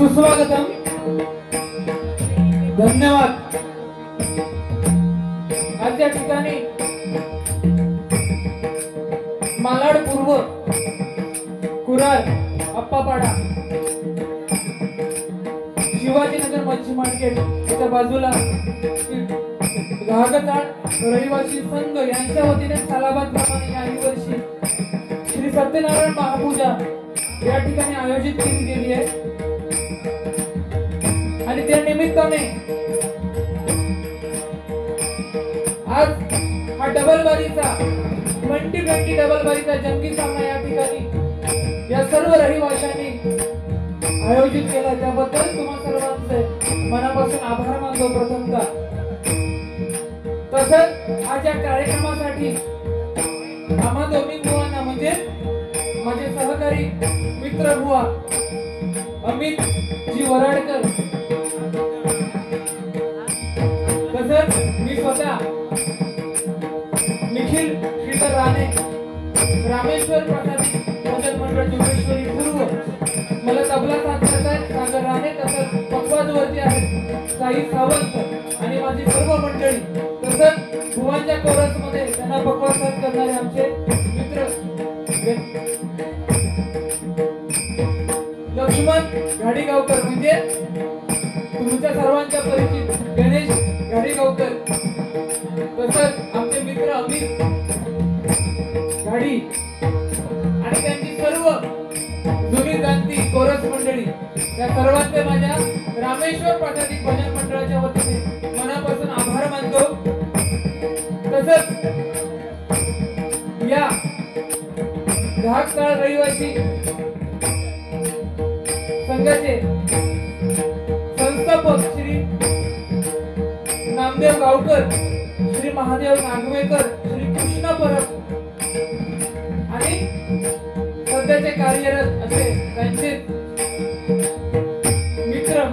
सुस्वागतम, धन्यवाद। आज या ठिकाणी मालाड पूर्व कुरार अप्पापाडा शिवाजीनगर मच्छी मार्केट याच्या बाजूला घागताळ रहिवासी संघ यांच्या वतीने सालाबाद प्रमाणे याही वर्षी श्री सत्यनारायण महापूजा या ठिकाणी आयोजित केली गेली आहे आणि त्या निमित्ताने आज हा डबल बारीचा 2020 डबल बारीचा जंगी सामना या ठिकाणी या सर्व रहिवाशांनी आयोजित केला, त्याबद्दल तुम्हा सर्वांचे मनापासून आभार मानतो प्रथमतः। तसंच आज या कार्यक्रमासाठी आम्हा दोन्ही सहकारी मित्र बुवा अमित जी वराडकर, तसंच मी स्वतः निखिल श्रीधर राणे, रामेश्वर प्रसादी भजन मंडळ जोगेश्वरी पूर्व, मला तबला साथ करतायत सागर राणे, तसंच पखवाज वरती आहेत साई सावंत आणि माझी सर्व मंडळी, तसंच भुवांच्या कोरस मध्ये त्यांना पखवाज साथ करणारे आमचे मित्र लक्ष्मण घाडीगावकर, म्हणजे तुमच्या सर्वांच्या परिचित गणेश घाडीगावकर, तसंच आमचे मित्र अमित घाडी आणि त्यांची सर्व जुनी जाणती कोरस मंडळी, या सर्वांचे माझ्या रामेश्वर प्राथमिक भजन मंडळाच्या वतीने मनापासून आभार मानतो। तसंच या धाकताळ रहिवासी संघाचे संस्थापक श्री नामदेव गावकर, श्री महादेव नागवेकर, श्री कृष्ण परब आणि सध्याचे कार्यरत असे त्यांचे मित्र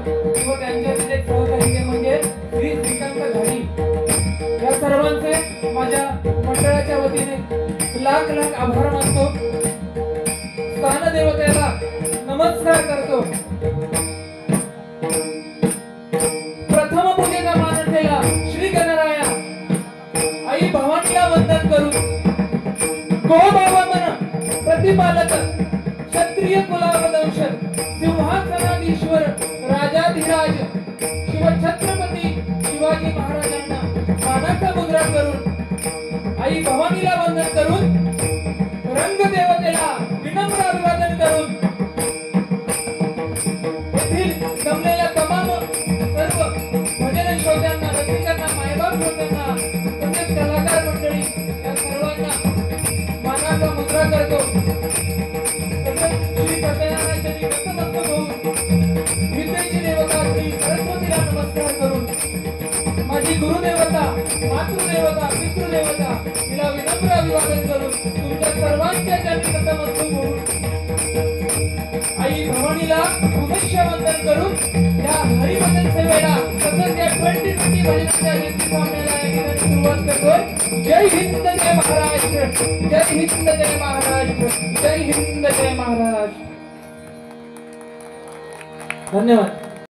व त्यांच्यातील एक सहकारी म्हणजे श्री श्रीकांत घाडी, या सर्वांचे माझ्या मंडळाच्या वतीने लाख लाख आभार मानतो। स्थान देवतेला नमस्कार करतो। प्रथम पूजेचा मान असलेला श्री गणराया आई भवानीला वंदन करून गोबाबा मन प्रतिपालक क्षत्रिय कुलावदंश सिंहासनाधीश्वर राजाधिराज शिवछत्रपती शिवाजी महाराजांना मानाचा मुद्रा करून आई भवानीला वंदन करून रंगदेवतेला विनम्र अभिवादन करून येथील जमलेल्या तमाम सर्व भजन श्रोत्यांना, रसिकांना, मायबाप श्रोत्यांना, तसेच कलाकार मंडळी या सर्वांना मानाचा मुद्रा करतो। तसेच श्री सत्यनारायणाची नतमस्तक होऊन विद्येची देवता श्री सरस्वतीला नमस्कार करून माझी गुरुदेवता, मातृदेवता, पितृदेवता तिला विनम्र अभिवादन करून तुमच्या सर्वांच्या चरणी नतमस्तक होऊन आई भवानीला पुनश्च वंदन करून या हरिभजन सेवेला तसंच या 2020 भजनाच्या जयंती सोहळ्याला या ठिकाणी सुरुवात करतोय। जय हिंद, जय महाराष्ट्र, जय हिंद, जय महाराष्ट्र, जय हिंद, जय महाराष्ट्र। धन्यवाद।